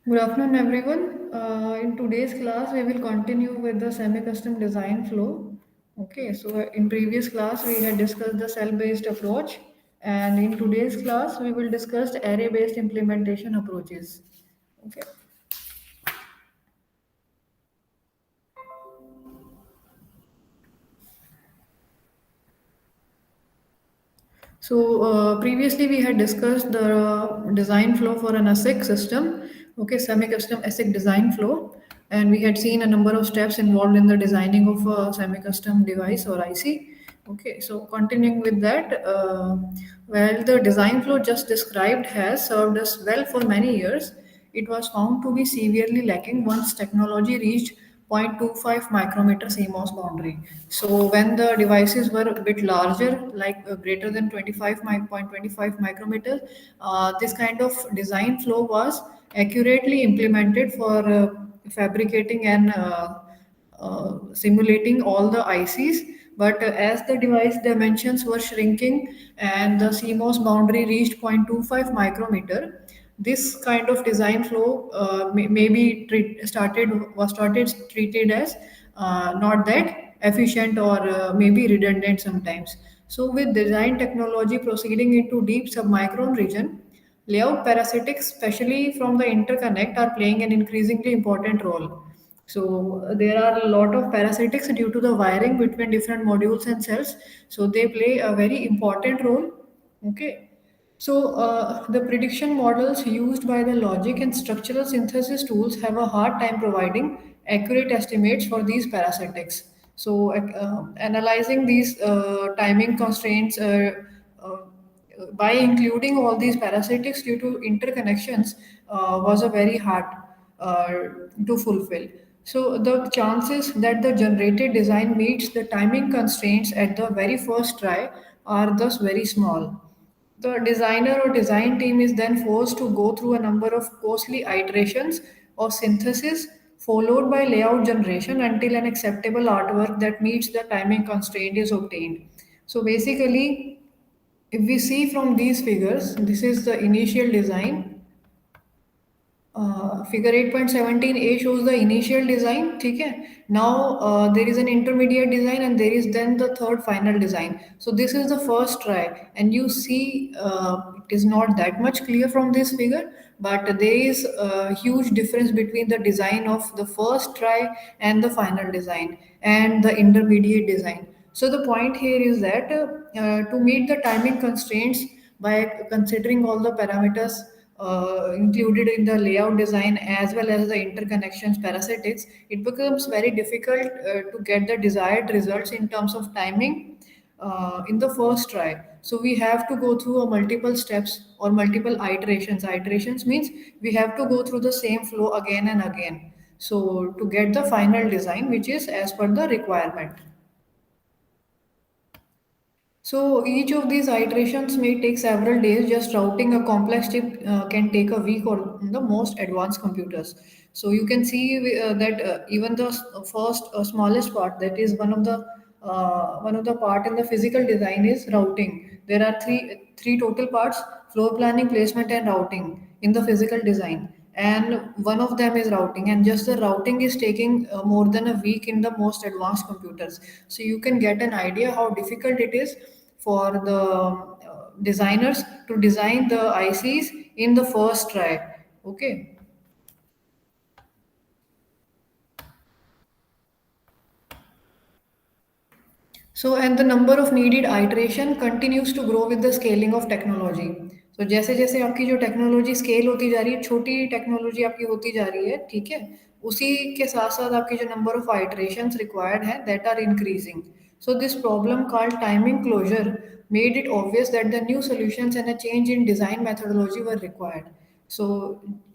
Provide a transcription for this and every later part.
Good afternoon, everyone. In today's class, we will continue with the semi-custom design flow. Okay, so in previous class, we had discussed the cell-based approach, and in today's class, we will discuss array-based implementation approaches. Okay. So previously we had discussed the design flow for an ASIC system, okay, semi-custom ASIC design flow, and we had seen a number of steps involved in the designing of a semi-custom device or IC. Okay, so continuing with that, well, the design flow just described has served us well for many years. It was found to be severely lacking once technology reached 0.25 micrometer CMOS boundary. So when the devices were a bit larger, like greater than 0.25 micrometers, this kind of design flow was accurately implemented for fabricating and simulating all the ICs. But as the device dimensions were shrinking and the CMOS boundary reached 0.25 micrometer, this kind of design flow maybe started treated as not that efficient or maybe redundant sometimes. So with design technology proceeding into deep submicron region, layout parasitics, especially from the interconnect, are playing an increasingly important role. So there are a lot of parasitics due to the wiring between different modules and cells. So they play a very important role. Okay. So the prediction models used by the logic and structural synthesis tools have a hard time providing accurate estimates for these parasitics. So analyzing these timing constraints by including all these parasitics due to interconnections was a very hard uh, to fulfill. So the chances that the generated design meets the timing constraints at the very first try are thus very small. The designer or design team is then forced to go through a number of costly iterations of synthesis followed by layout generation until an acceptable artwork that meets the timing constraint is obtained. So basically, if we see from these figures, this is the initial design. Figure 8.17a shows the initial design. ठीक है. Now there is an intermediate design and there is then the third final design. So this is the first try, and you see it is not that much clear from this figure, but there is a huge difference between the design of the first try and the final design and the intermediate design. So the point here is that to meet the timing constraints by considering all the parameters included in the layout design as well as the interconnections parasitics, it becomes very difficult to get the desired results in terms of timing in the first try. So we have to go through a multiple steps or multiple iterations. Iterations means we have to go through the same flow again and again. So to get the final design, which is as per the requirement. So each of these iterations may take several days. Just routing a complex chip can take a week or the most advanced computers. So you can see that even the first smallest part, that is one of the part in the physical design is routing. There are three total parts: floor planning, placement, and routing in the physical design. And one of them is routing, and just the routing is taking more than a week in the most advanced computers. So you can get an idea how difficult it is for the designers to design the ICs in the first try. Okay. So, and the number of needed iteration continues to grow with the scaling of technology. So जैसे जैसे आपकी जो technology scale होती जा रही है, छोटी technology आपकी होती जा रही है, ठीक है, उसी के साथ साथ आपकी जो नंबर ऑफ आइटरेशंस रिक्वायर्ड है that are increasing. So this problem called timing closure made it obvious that the new solutions and a change in design methodology were required. सो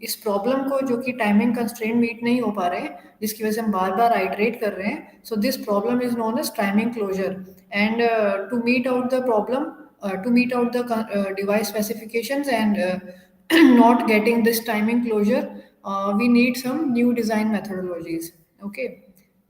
इस प्रॉब्लम को जो कि टाइमिंग कंस्ट्रेंट मीट नहीं हो पा रहे हैं, जिसकी वजह से हम बार बार आइटरेट कर रहे हैं, so this problem is known as timing closure. And to meet out the problem, to meet out the device specifications and not getting this timing closure, we need some new design methodologies. Okay.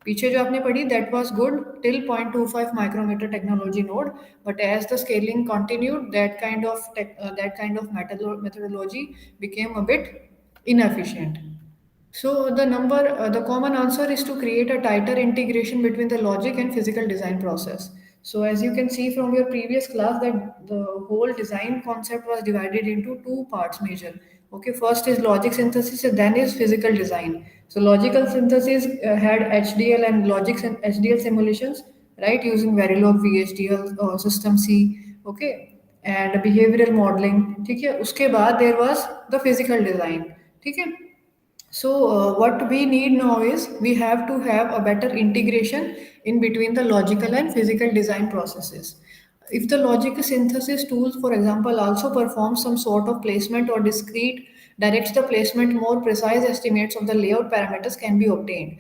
पीछे जो आपने पढ़ी that was good till 0.25 micrometer technology node, but as the scaling continued, that kind of methodology became a bit inefficient. So the common answer is to create a tighter integration between the logic and physical design process. So as you can see from your previous class that the whole design concept was divided into two parts major. Okay, first is logic synthesis and then is physical design. So logical synthesis had HDL and HDL simulations, right, using Verilog VHDL system C. Okay, and behavioral modeling. ठीक है, उसके बाद there was the physical design. ठीक है. So, what we need now is we have to have a better integration in between the logical and physical design processes. If the logic synthesis tools, for example, also perform some sort of placement or discrete directs the placement, more precise estimates of the layout parameters can be obtained.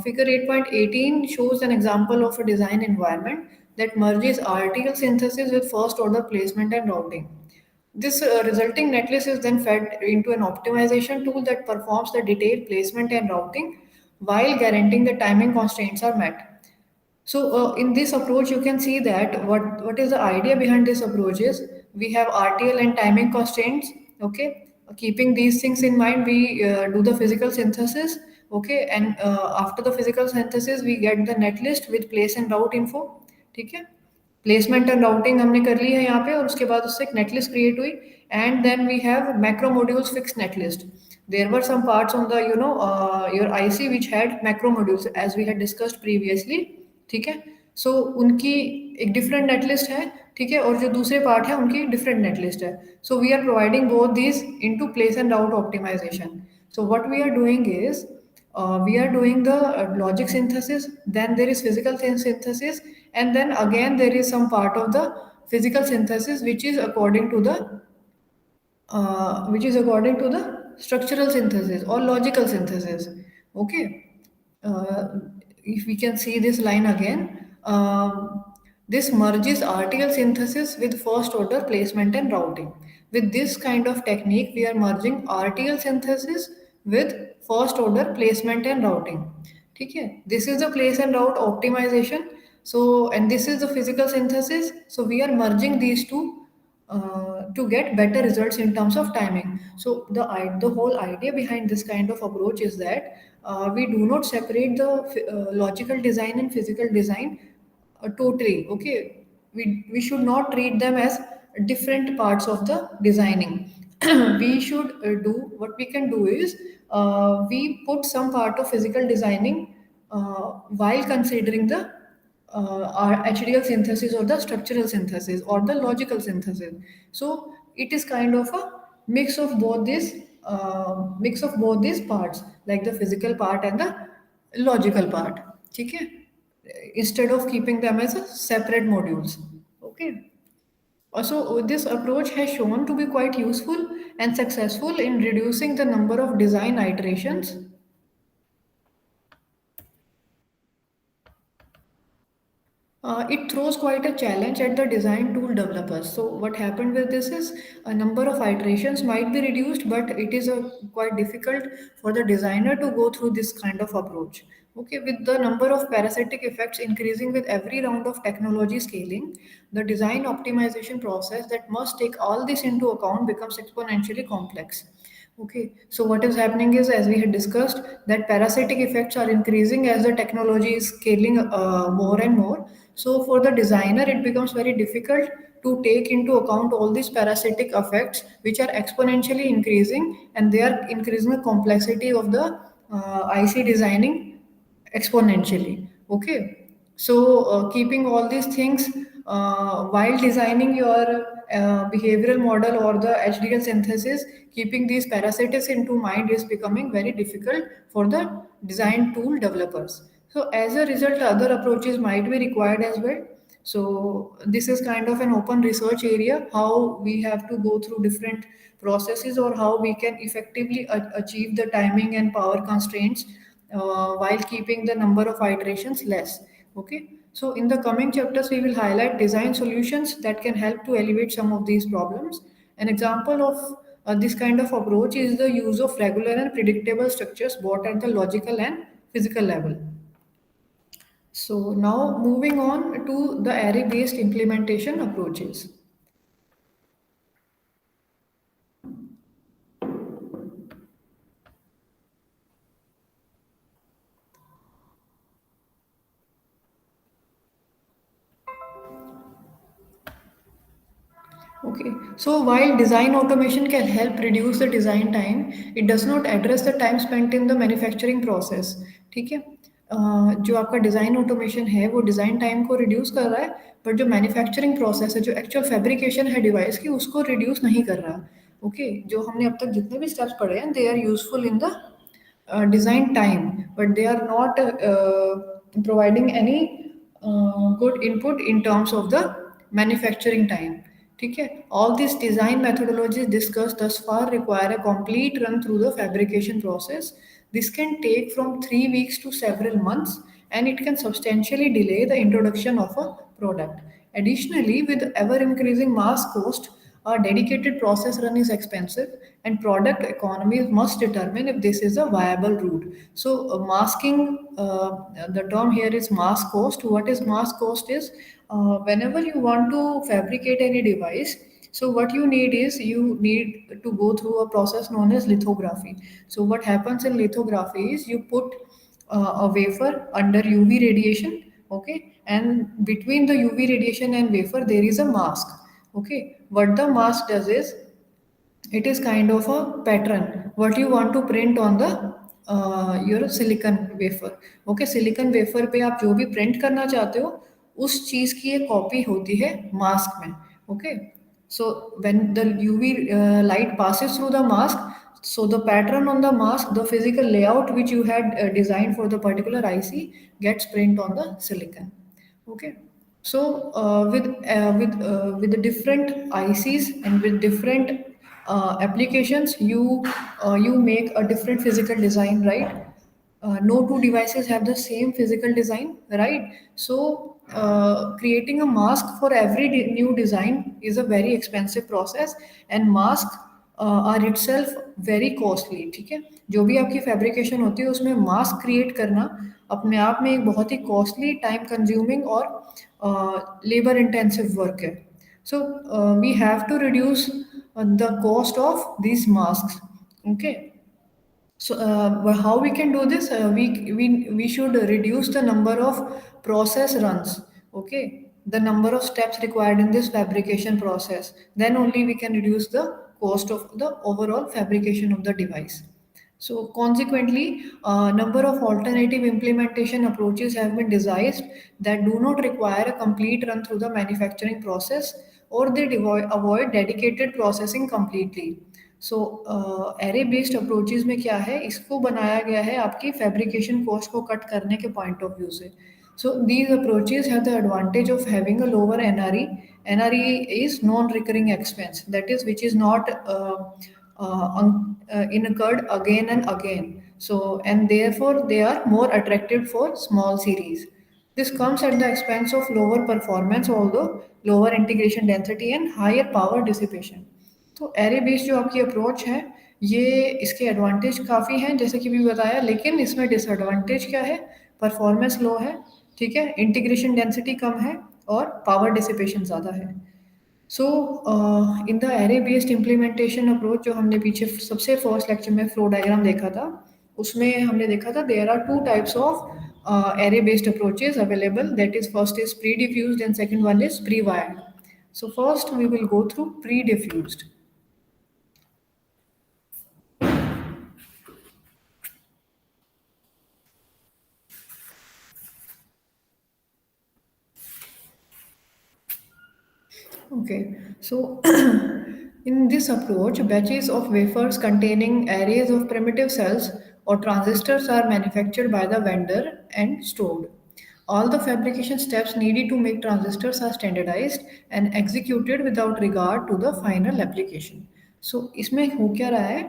Figure 8.18 shows an example of a design environment that merges RTL synthesis with first order placement and routing. This resulting netlist is then fed into an optimization tool that performs the detailed placement and routing while guaranteeing the timing constraints are met. So, in this approach, you can see that what is the idea behind this approach is we have RTL and timing constraints. Okay, keeping these things in mind, we do the physical synthesis. Okay, and after the physical synthesis, we get the netlist with place and route info. ठीक है, placement and routing हमने कर ली है यहाँ पे और उसके बाद उससे एक नेटलिस्ट क्रिएट हुई and then we have macro modules fix netlist there were some parts on the your IC which had macro modules as we had discussed previously. ठीक है, सो उनकी एक डिफरेंट नेटलिस्ट है. ठीक है, और जो दूसरे पार्ट है उनकी डिफरेंट नेटलिस्ट है. So we are providing both these into place and route optimization. So what we are doing is we are doing the logic synthesis, then there is physical synthesis, and then again there is some part of the physical synthesis which is according to the structural synthesis or logical synthesis. Okay, uh, if we can see this line again, this merges RTL synthesis with first order placement and routing. With this kind of technique, we are merging RTL synthesis with first order placement and routing. ठीक है, this is the place and route optimization. So, and this is the physical synthesis. So, we are merging these two to get better results in terms of timing. So the whole idea behind this kind of approach is that we do not separate the logical design and physical design totally. Okay, we should not treat them as different parts of the designing. We should do what we can do is we put some part of physical designing while considering the our HDL synthesis or the structural synthesis or the logical synthesis. So it is kind of a mix of both these parts, like the physical part and the logical part. ठीक है? Instead of keeping them as a separate modules. Okay. Also, this approach has shown to be quite useful and successful in reducing the number of design iterations. It throws quite a challenge at the design tool developers. So what happened with this is a number of iterations might be reduced, but it is quite difficult for the designer to go through this kind of approach. Okay, with the number of parasitic effects increasing with every round of technology scaling, the design optimization process that must take all this into account becomes exponentially complex. Okay, so what is happening is, as we had discussed, that parasitic effects are increasing as the technology is scaling more and more. So, for the designer, it becomes very difficult to take into account all these parasitic effects, which are exponentially increasing, and they are increasing the complexity of the IC designing exponentially. Okay, so keeping all these things while designing your behavioral model or the HDL synthesis, keeping these parasitics into mind is becoming very difficult for the design tool developers. So as a result, other approaches might be required as well. So this is kind of an open research area, how we have to go through different processes or how we can effectively achieve the timing and power constraints while keeping the number of iterations less. Okay. So in the coming chapters, we will highlight design solutions that can help to alleviate some of these problems. An example of this kind of approach is the use of regular and predictable structures both at the logical and physical level. So now moving on to the array-based implementation approaches. Okay, so while design automation can help reduce the design time, it does not address the time spent in the manufacturing process. ठीक है, जो आपका design automation है वो design time को reduce कर रहा है, बट जो मैन्युफैक्चरिंग प्रोसेस है, जो एक्चुअल फैब्रिकेशन है डिवाइस की, उसको रिड्यूस नहीं कर रहा। ओके, जो हमने अब तक जितने भी स्टेप्स पढ़े हैं, they are useful in the design time, but they are not providing any good input in terms of the manufacturing time. ठीक है, all these design methodologies discussed thus far require a complete run through the fabrication process. This can take from 3 weeks to several months, and it can substantially delay the introduction of a product. Additionally, with ever increasing mass cost, a dedicated process run is expensive, and product economies must determine if this is a viable route. So, masking, the term here is mass cost. What is mass cost? Is whenever you want to fabricate any device, so what you need is you need to go through a process known as lithography. So, what happens in lithography is you put a wafer under UV radiation, okay, and between the UV radiation and wafer there is a mask. Okay, what the mask does is it is kind of a pattern what you want to print on the your silicon wafer. Okay, silicon wafer पे आप जो भी print करना चाहते हो उस चीज की एक कॉपी होती है मास्क में. Okay, so when the UV light passes through the mask, so the pattern on the mask, the physical layout which you had designed for the particular IC gets print on the silicon. Okay, so with the different ICs and with different applications, you make a different physical design, right? No two devices have the same physical design, right? So creating a mask for every new design is a very expensive process, and mask are itself very costly. ठीक है, जो भी आपकी fabrication होती है उसमें mask create करना अपने आप में एक बहुत ही कॉस्टली, टाइम कंज्यूमिंग और लेबर इंटेंसिव वर्क है. So we have to reduce the cost of these masks. Okay, so, well, how we can do this? We should reduce the number of process runs. Okay, the number of steps required in this fabrication process. Then only we can reduce the cost of the overall fabrication of the device. So consequently, a number of alternative implementation approaches have been devised that do not require a complete run through the manufacturing process, or they avoid dedicated processing completely. So array based approaches में क्या है, इसको बनाया गया है आपकी fabrication cost को cut करने के पॉइंट ऑफ व्यू से. So these approaches have the advantage of having a lower NRE. NRE is non recurring expense, that is which is not incurred again and again. So, and therefore they are more attractive for small series. This comes at the expense of lower performance, although lower integration density and higher power dissipation. तो array based जो आपकी approach है, ये इसके advantage काफ़ी हैं जैसे कि भी बताया, लेकिन इसमें डिसएडवांटेज क्या है? परफॉर्मेंस लो है, ठीक है, इंटीग्रेशन डेंसिटी कम है और पावर डिसिपेशन ज़्यादा है. So in the array based implementation approach जो हमने पीछे सबसे फर्स्ट लेक्चर में फ्लो डायग्राम देखा था, उसमें हमने देखा था there are two types of array based approaches available. That is first is pre diffused and second one is pre wired. So first we will go through pre diffused. Okay, so in this approach, batches of wafers containing arrays of primitive cells or transistors are manufactured by the vendor and stored. All the fabrication steps needed to make transistors are standardized and executed without regard to the final application. So, इसमें हो क्या रहा है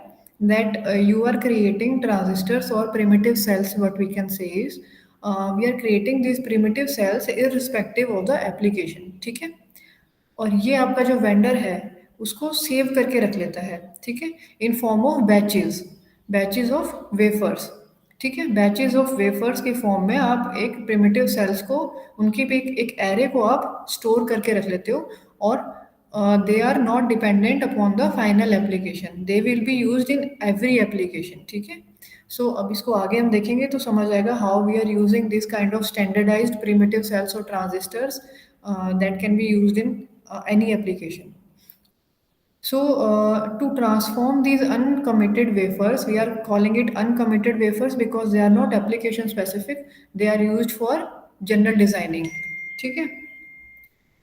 that you are creating transistors or primitive cells. What we can say is we are creating these primitive cells irrespective of the application. ठीक है, और ये आपका जो वेंडर है उसको सेव करके रख लेता है. ठीक है, in form of batches, batches of wafers. ठीक है, बैचेस ऑफ वेफर्स के फॉर्म में आप एक प्रिमिटिव सेल्स को, उनकी भी एक एरे को आप स्टोर करके रख लेते हो, और they are not dependent upon the final application, they will be used in every application. ठीक है, सो अब इसको आगे हम देखेंगे तो समझ आएगा how we are using this kind of standardized primitive cells और transistors that can be used in any application. So, to transform these uncommitted wafers, we are calling it uncommitted wafers because they are not application specific. They are used for general designing. ठीक है?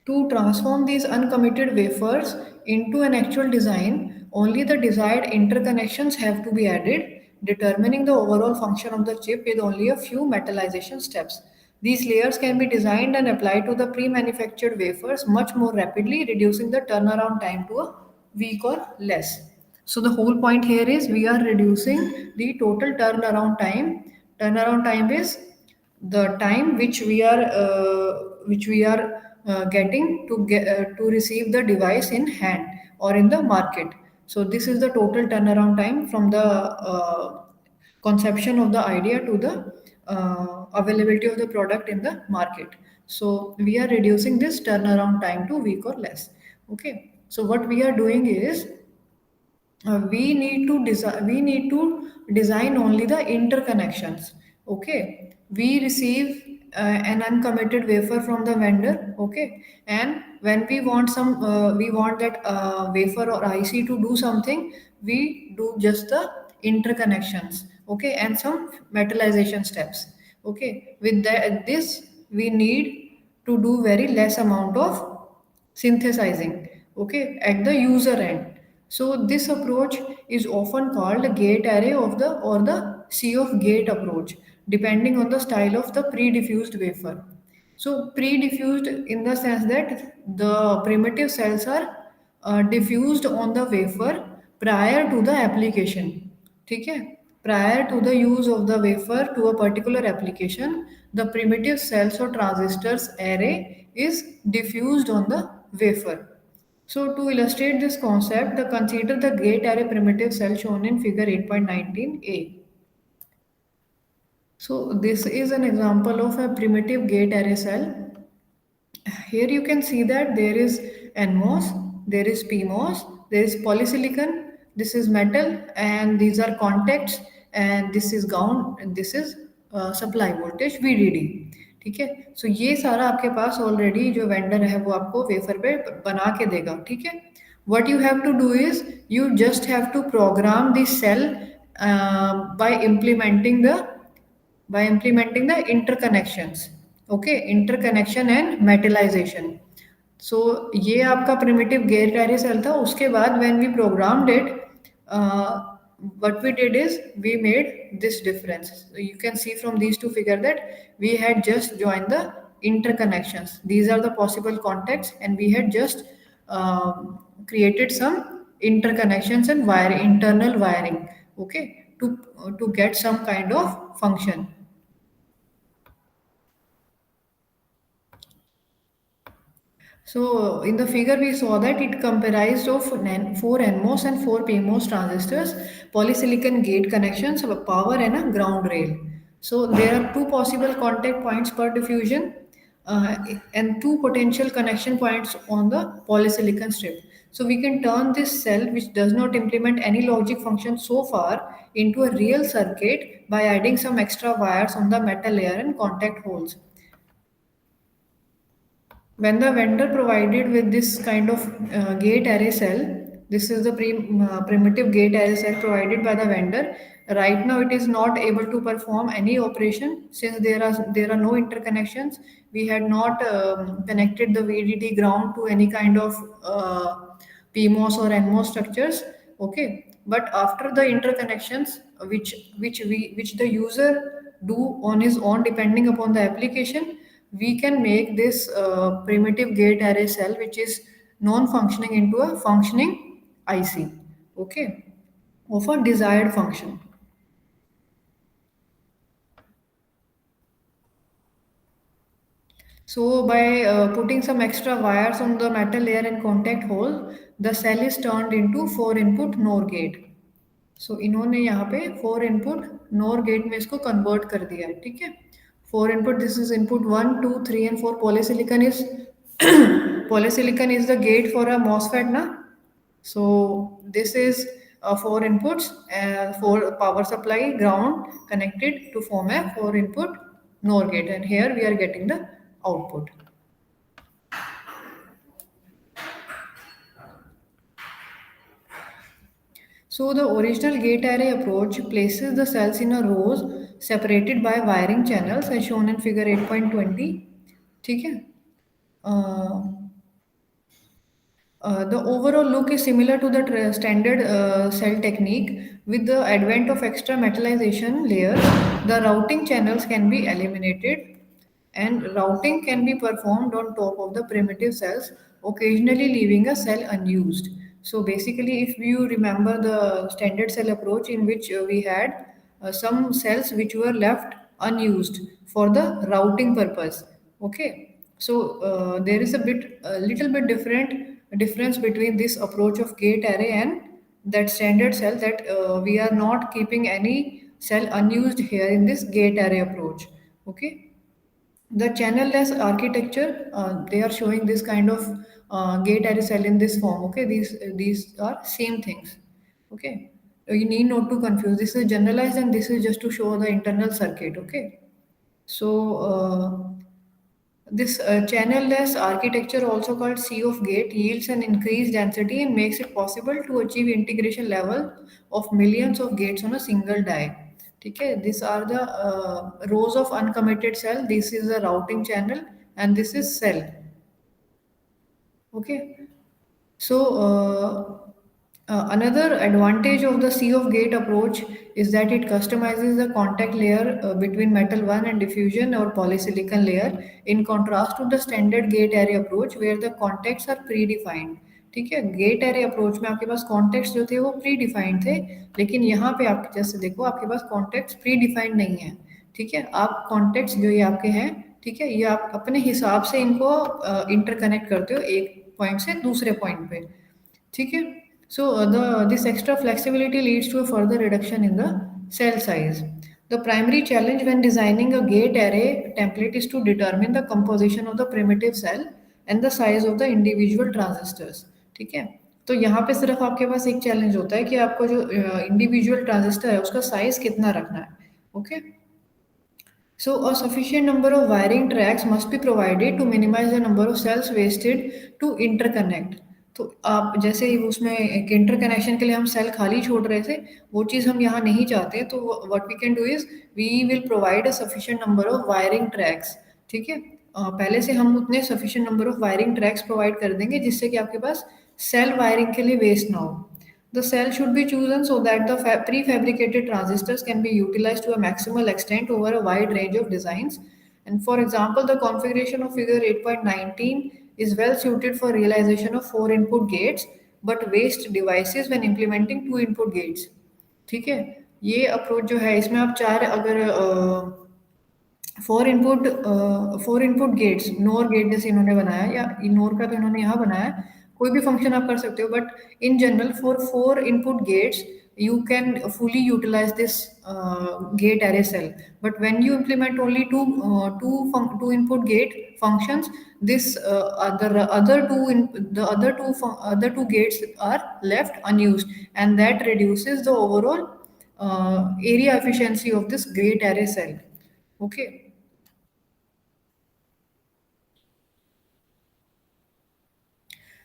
To transform these uncommitted wafers into an actual design, only the desired interconnections have to be added, determining the overall function of the chip with only a few metallization steps. These layers can be designed and applied to the pre-manufactured wafers much more rapidly, reducing the turnaround time to a week or less. So the whole point here is we are reducing the total turnaround time. Turnaround time is the time which we are getting to receive the device in hand or in the market. So this is the total turnaround time from the conception of the idea to the availability of the product in the market. So we are reducing this turnaround time to week or less. Okay, so what we are doing is we need to design only the interconnections. Okay, we receive an uncommitted wafer from the vendor. Okay, and when we want that wafer or IC to do something, we do just the interconnections. Okay, and some metallization steps. Okay, with this we need to do very less amount of synthesizing, okay, at the user end. So this approach is often called gate array of the or the sea of gate approach, depending on the style of the pre-diffused wafer. So pre-diffused in the sense that the primitive cells are diffused on the wafer prior to the application. ठीक है, prior to the use of the wafer to a particular application, the primitive cells or transistors array is diffused on the wafer. So to illustrate this concept, consider the gate array primitive cell shown in figure 8.19a. So this is an example of a primitive gate array cell. Here you can see that there is NMOS, there is PMOS, there is polysilicon, this is metal, and these are contacts, and this is ground, and this is supply voltage VDD. ठीक है, सो ये सारा आपके पास already जो vendor है वो आपको wafer पे बना के देगा. ठीक है, what you have to do is you just have to program the cell by implementing the interconnections. Okay, interconnection and metallization. So ये आपका primitive gate array cell था. उसके बाद when we programmed it, what we did is we made this difference. So you can see from these two figures that we had just joined the interconnections. These are the possible contacts, and we had just created some interconnections and internal wiring. Okay, to get some kind of function. So in the figure we saw that it comprised of 4 NMOS and 4 PMOS transistors, polysilicon gate connections, a power and a ground rail. So there are two possible contact points per diffusion uh, and two potential connection points on the polysilicon strip. So we can turn this cell, which does not implement any logic function so far, into a real circuit by adding some extra wires on the metal layer and contact holes. When the vendor provided with this kind of gate array cell, this is the primitive gate array cell provided by the vendor. Right now, it is not able to perform any operation since there are no interconnections. We had not connected the VDD ground to any kind of PMOS or NMOS structures. Okay, but after the interconnections, which the user do on his own depending upon the application, we can make this primitive gate array cell, which is non-functioning, into a functioning IC. Okay, of a desired function. So by putting some extra wires on the metal layer and contact hole, the cell is turned into 4 input NOR gate. सो इन्होंने यहाँ पे 4 input NOR gate में इसको convert कर दिया है. ठीक है, 4 input, this is input 1 2 3 and 4. Polysilicon is the gate for a MOSFET na. So this is 4 inputs, 4 power supply ground connected to form a 4 input NOR gate, and here we are getting the output. So the original gate array approach places the cells in a rows separated by wiring channels as shown in figure 8.20. ठीक है. Uh, the overall look is similar to the standard cell technique. With the advent of extra metallization layers, the routing channels can be eliminated, and routing can be performed on top of the primitive cells, occasionally leaving a cell unused. So basically, if you remember the standard cell approach in which we had some cells which were left unused for the routing purpose. Okay, so there is a little bit difference between this approach of gate array and that standard cell, that we are not keeping any cell unused here in this gate array approach. Okay, the channel-less architecture, they are showing this kind of gate array cell in this form. Okay, these are same things. Okay, you need not to confuse. This is generalized and this is just to show the internal circuit. Okay, so this channel-less architecture, also called C of gate, yields an increased density and makes it possible to achieve integration level of millions of gates on a single die. Okay, these are the rows of uncommitted cell. This is a routing channel, and this is cell. Okay, so another advantage of the sea of gate approach is that it customizes the contact layer between metal 1 and diffusion or polysilicon layer, in contrast to the standard gate array approach where the contacts are predefined. ठीक है, gate array approach में आपके पास contacts जो थे वो pre defined थे, लेकिन यहाँ पे आप जैसे देखो आपके पास कॉन्टेक्ट्स प्री डिफाइंड नहीं है. ठीक है, आप कॉन्टेक्ट्स जो ये आपके हैं, ठीक है, ये आप अपने हिसाब से इनको इंटरकनेक्ट करते हो एक पॉइंट से दूसरे पॉइंट पे. ठीक है, so this extra flexibility leads to a further reduction in the cell size. The primary challenge when designing a gate array template is to determine the composition of the primitive cell and the size of the individual transistors. ठीक है, तो यहाँ पे सिर्फ आपके पास एक challenge होता है कि आपको जो इंडिविजुअल ट्रांजिस्टर है उसका साइज कितना रखना है. Okay, so a sufficient number of wiring tracks must be provided to minimize the number of cells wasted to interconnect. तो आप जैसे ही उसमें एक इंटरकनेक्शन के लिए हम सेल खाली छोड़ रहे थे, वो चीज़ हम यहाँ नहीं चाहते. तो what we can do is we will provide a sufficient number of wiring tracks. ठीक है, पहले से हम उतने sufficient number of wiring tracks provide कर देंगे जिससे कि आपके पास सेल वायरिंग के लिए वेस्ट ना हो. The cell should be chosen so that the prefabricated transistors can be utilized to a maximal extent over a wide range of designs. And for example, the configuration of figure 8.19 is well suited for realization of 4 input gates, but waste devices when implementing 2 input gates. ठीक है, ये approach जो है इसमें आप चार अगर four input gates, NOR gate जैसे इन्होंने बनाया, या नोर का तो इन्होंने यहाँ बनाया, कोई भी फंक्शन आप कर सकते हो, but in general for 4 input gates you can fully utilize this gate array cell. But when you implement only two input gate functions, this other two gates are left unused, and that reduces the overall area efficiency of this gate array cell. Okay.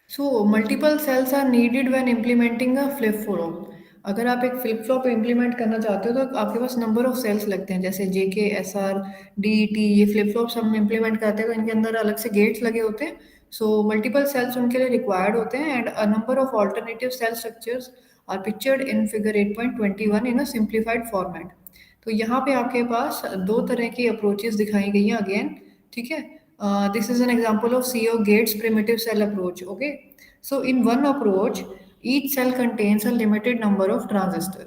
So multiple cells are needed when implementing a flip flop. अगर आप एक flip flop implement करना चाहते हो तो आपके पास number of sales लगते हैं, जैसे JK, SR, DET, ये फ्लिप फ्लॉप्स हम इम्प्लीमेंट करते हैं तो इनके अंदर अलग से गेट्स लगे होते हैं. सो मल्टीपल सेल्स उनके लिए रिक्वायर्ड होते हैं, and a number of alternative cell structures are pictured in figure 8.21 in a simplified format. तो यहाँ पे आपके पास दो तरह की अप्रोचेस दिखाई गई हैं अगेन. ठीक है, this is an example of CO Gates primitive cell approach. Okay, so in one approach each cell contains a limited number of transistor.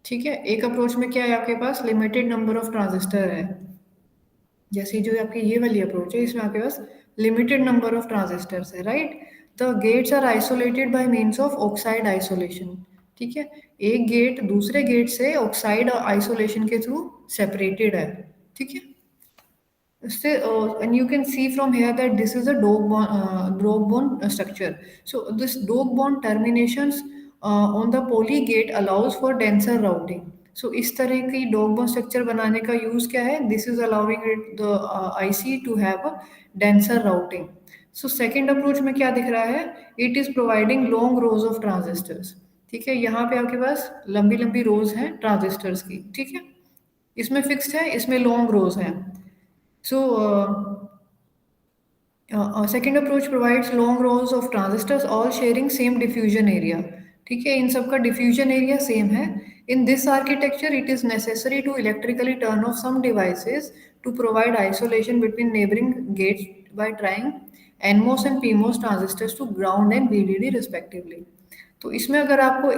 ठीक है, एक अप्रोच में क्या है आपके पास लिमिटेड नंबर ऑफ ट्रांजिस्टर है, जैसे जो आपकी ये वाली अप्रोच है इसमें आपके पास लिमिटेड नंबर ऑफ ट्रांजिस्टर्स है. Right, the gates are isolated by means of oxide isolation. ठीक है, एक गेट दूसरे गेट से ऑक्साइड आइसोलेशन के थ्रू सेपरेटेड है. ठीक है, and you can see from here that this is a dog bone structure. So this dog bone terminations on the poly gate allows for denser routing. So इस तरह की dog bone structure बनाने का use क्या है? This is allowing the IC to have a denser routing. So second approach में क्या दिख रहा है? It is providing long rows of transistors. ठीक है, यहाँ पे आपके पास लंबी लंबी रोज हैं ट्रांजिस्टर्स की, ठीक है। इसमें फिक्स्ड है, इसमें लॉन्ग रोज हैं। सो second approach provides long rows of transistors all sharing same diffusion area. ठीक है, इन सबका diffusion area same है. In this architecture, it is necessary to electrically turn off some devices to provide isolation between neighboring gates by trying NMOS and PMOS transistors to ground and VDD respectively. तो इसमें अगर आपको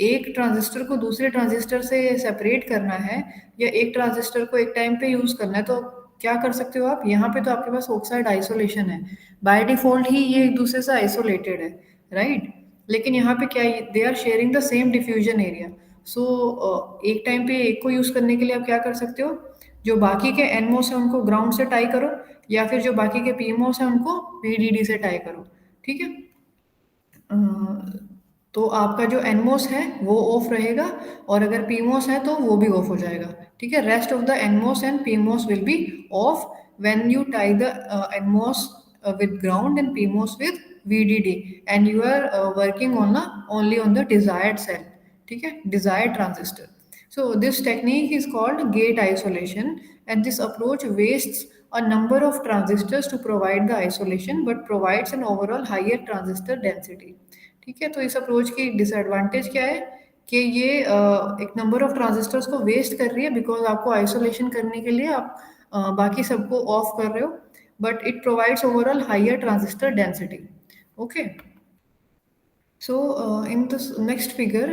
एक transistor को दूसरे transistor से separate करना है या एक ट्रांजिस्टर को एक टाइम पे यूज करना है, तो क्या कर सकते हो आप, यहाँ पे तो आपके पास ऑक्साइड आइसोलेशन है, बाय डिफॉल्ट ही ये एक दूसरे से आइसोलेटेड है, राइट। लेकिन यहाँ पे क्या, they are sharing the same diffusion area. So एक टाइम पे एक को यूज करने के लिए आप क्या कर सकते हो, जो बाकी के एनमोस है उनको ग्राउंड से टाई करो, या फिर जो बाकी के पीमोस है उनको वीडीडी से टाई करो, ठीक है। अ, तो आपका जो एनमोस है वो ऑफ रहेगा, और अगर पीमोस है तो वो भी ऑफ हो जाएगा, ठीक है। Rest of the NMOS and PMOS will be off when you tie the NMOS with ground and PMOS with VDD, and you are working on the only on the desired cell, ठीक है, desired transistor. So this technique is called gate isolation, and this approach wastes a number of transistors to provide the isolation but provides an overall higher transistor density. ठीक है, तो इस approach की disadvantage क्या है कि ये एक नंबर ऑफ ट्रांजिस्टर्स को वेस्ट कर रही है, बिकॉज आपको आइसोलेशन करने के लिए आप बाकी सबको ऑफ कर रहे हो, but it provides overall higher transistor density. Okay, so in this next figure,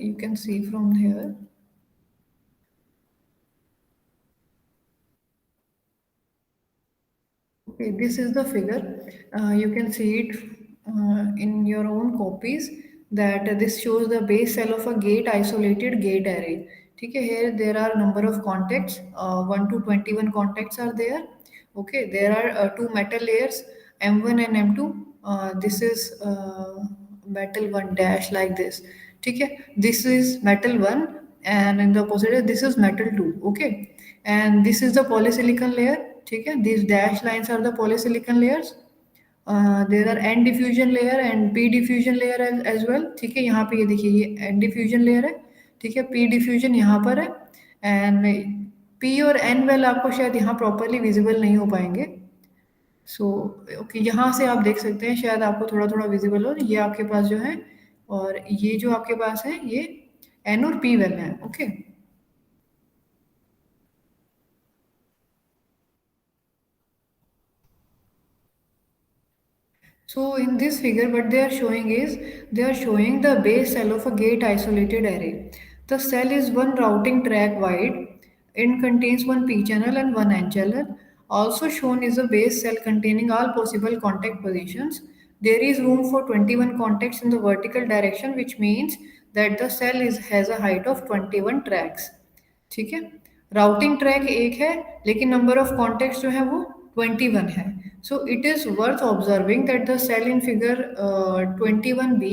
you can see from here. Okay, this is the figure. You can see it in your own copies, that this shows the base cell of a gate isolated gate array. Okay, here there are number of contacts, 1 to 21 contacts are there. Okay, there are two metal layers, M1 and M2. This is metal 1 dash like this. Okay, this is metal 1, and in the opposite this is metal 2. Okay, and this is the polysilicon layer. ठीक है, these dash lines are the polysilicon layers. There are n diffusion layer and p diffusion layer as well. ठीक है, यहाँ पे ये देखिए, ये n diffusion layer है, ठीक है, p diffusion यहाँ पर है, and p और n well आपको शायद यहाँ properly visible नहीं हो पाएंगे। सो ओके, यहाँ से आप देख सकते हैं, शायद आपको थोड़ा थोड़ा विजिबल हो, ये आपके पास जो है, और ये जो आपके पास है ये n और p well है। Okay, so in this figure, what they are showing is, they are showing the base cell of a gate isolated array. The cell is one routing track wide and contains one p channel and one n channel. Also shown is a base cell containing all possible contact positions. There is room for 21 contacts in the vertical direction, which means that the cell has a height of 21 tracks. ठीक है, routing track एक है, लेकिन number of contacts जो है वो 21 है। So it is worth observing that the cell in figure 21b,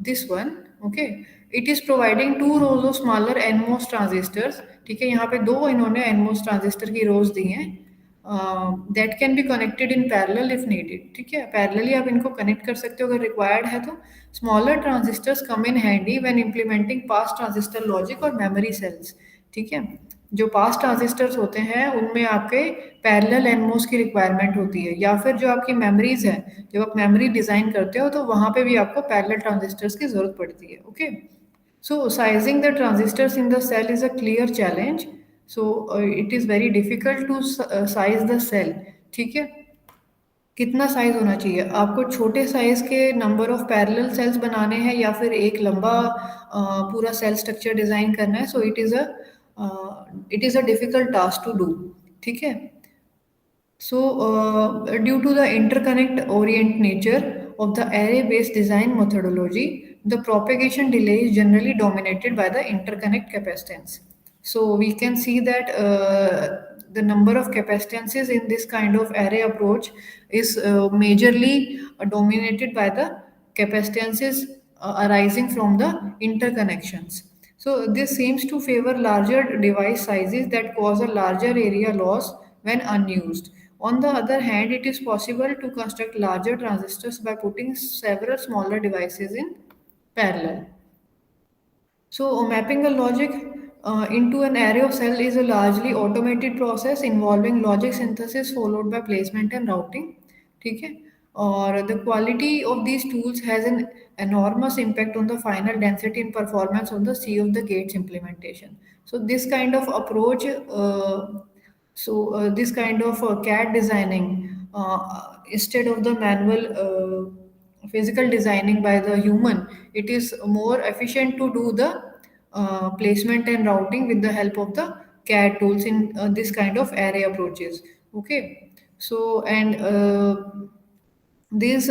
this one, okay, it is providing two rows of smaller NMOS transistors. ठीक है, यहाँ पे दो इन्होंने NMOS ट्रांजिस्टर की रोज दी हैं, that can be connected in parallel if needed. ठीक है, पैरेलली आप इनको कनेक्ट कर सकते हो अगर रिक्वायर्ड है तो। Smaller transistors come in handy when implementing pass transistor logic और मेमोरी सेल्स। ठीक है, जो पास ट्रांजिस्टर्स होते हैं उनमें आपके पैरेलल एनमोस की रिक्वायरमेंट होती है, या फिर जो आपकी मेमोरीज है, जब आप मेमोरी डिजाइन करते हो तो वहां पे भी आपको पैरेलल ट्रांजिस्टर्स की जरूरत पड़ती है। Okay, so sizing the transistors in the cell is a clear challenge. So it is very difficult to size the cell. ठीक है, कितना साइज होना चाहिए आपको, छोटे साइज के नंबर ऑफ पैरेलल सेल्स बनाने हैं या फिर एक लंबा पूरा सेल स्ट्रक्चर डिजाइन करना है। So it is a difficult task to do. ठीक है, so, due to the interconnect orient nature of the array-based design methodology, the propagation delay is generally dominated by the interconnect capacitance. So, we can see that the number of capacitances in this kind of array approach is majorly dominated by the capacitances arising from the interconnections. So, this seems to favor larger device sizes that cause a larger area loss when unused. On the other hand, it is possible to construct larger transistors by putting several smaller devices in parallel. So, mapping a logic into an array of cells is a largely automated process involving logic synthesis followed by placement and routing. ठीक है. और the quality of these tools has an enormous impact on the final density and performance of the C of the gates implementation. So this kind of approach, this kind of CAD designing, instead of the manual physical designing by the human, it is more efficient to do the placement and routing with the help of the CAD tools in this kind of array approaches. Okay, so and these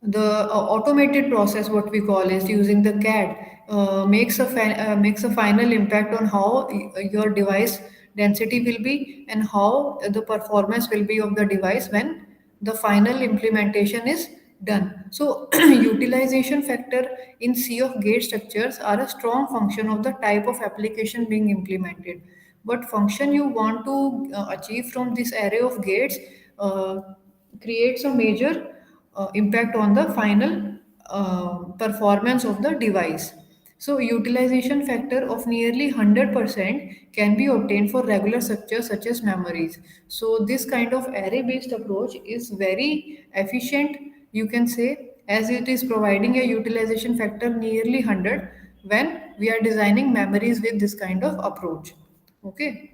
the automated process, what we call, is using the CAD, makes a final impact on how your device density will be and how the performance will be of the device when the final implementation is done. So utilization factor in C of gate structures are a strong function of the type of application being implemented. What function you want to achieve from this array of gates uh, creates a major impact on the final performance of the device. So, utilization factor of nearly 100% can be obtained for regular structures such as memories. So, this kind of array based approach is very efficient, you can say, as it is providing a utilization factor nearly 100 when we are designing memories with this kind of approach. Okay.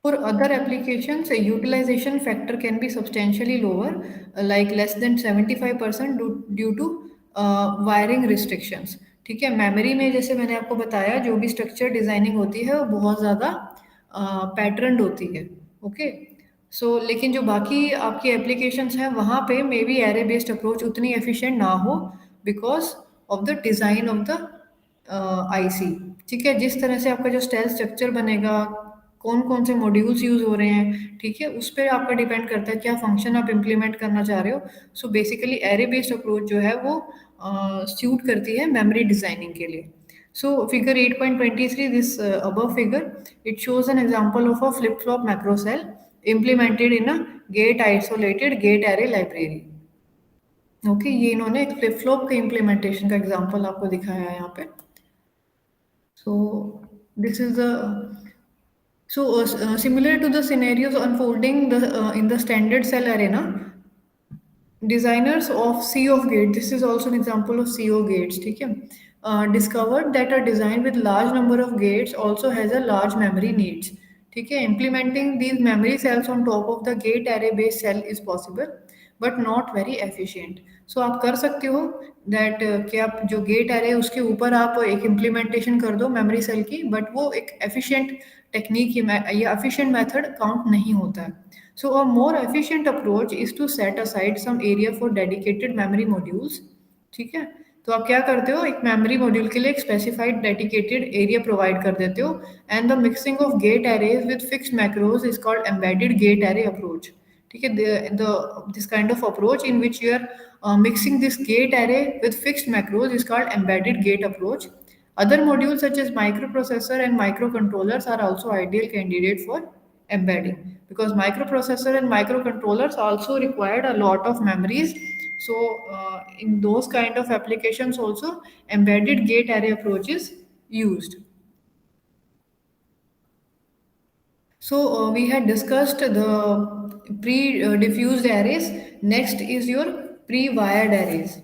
For other applications, a utilization factor can be substantially lower, like less than 75% due to wiring restrictions. ठीक है. Memory में जैसे मैंने आपको बताया, जो भी structure designing होती है वो बहुत ज़्यादा पैटर्न होती है. ओके. सो लेकिन जो बाकी आपकी एप्लीकेशंस हैं वहाँ पे may be array based approach उतनी एफिशिएंट ना हो, because of the design of the IC. ठीक है. जिस तरह से आपका जो स्टेल स्ट्रक्चर बनेगा, कौन कौन से मॉड्यूल्स यूज हो रहे हैं, ठीक है, उस पर आपका डिपेंड करता है क्या फंक्शन आप इम्प्लीमेंट करना चाह रहे हो. So basically array based approach जो है वो सूट करती है मेमोरी डिजाइनिंग के लिए. So figure 8.23, this above figure, it shows an example of a flip-flop macro cell implemented in a gate isolated gate array library. Okay. ये इन्होंने एक फ्लिप फ्लॉप के इम्प्लीमेंटेशन का एग्जांपल आपको दिखाया है यहाँ पे. So this is the similar to the scenarios unfolding in the standard cell arena, designers of C of gate, this is also an example of C of gates, ठीक है, discovered that a design with large number of gates also has a large memory needs. ठीक है. Implementing these memory cells on top of the gate array based cell is possible but not very efficient. So आप कर सकते हो that कि आप जो gate array है उसके ऊपर आप एक इम्प्लीमेंटेशन कर दो मेमोरी सेल की, बट वो एक एफिशिएंट टेक्निक या एफिशिएंट मेथड काउंट नहीं होता है. So a more efficient approach is to set aside some area for dedicated memory modules. ठीक है. तो आप क्या करते हो, एक मेमोरी मॉड्यूल के लिए एक स्पेसिफाइड डेडिकेटेड एरिया प्रोवाइड कर देते हो, and the mixing of gate arrays with fixed macros is called embedded gate array approach. ठीक है. This kind of approach in which you are mixing this gate array with fixed macros is called embedded gate approach. Other modules such as microprocessor and microcontrollers are also ideal candidate for embedding, because microprocessor and microcontrollers also required a lot of memories. So in those kind of applications also embedded gate array approach is used. So we had discussed the pre-diffused arrays. Next is your pre-wired arrays.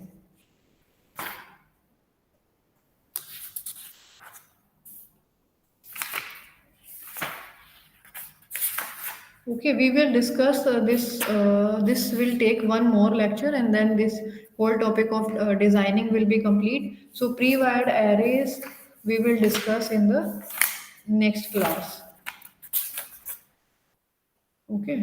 Okay, we will discuss this. This will take one more lecture, and then this whole topic of designing will be complete. So, pre-wired arrays we will discuss in the next class. Okay.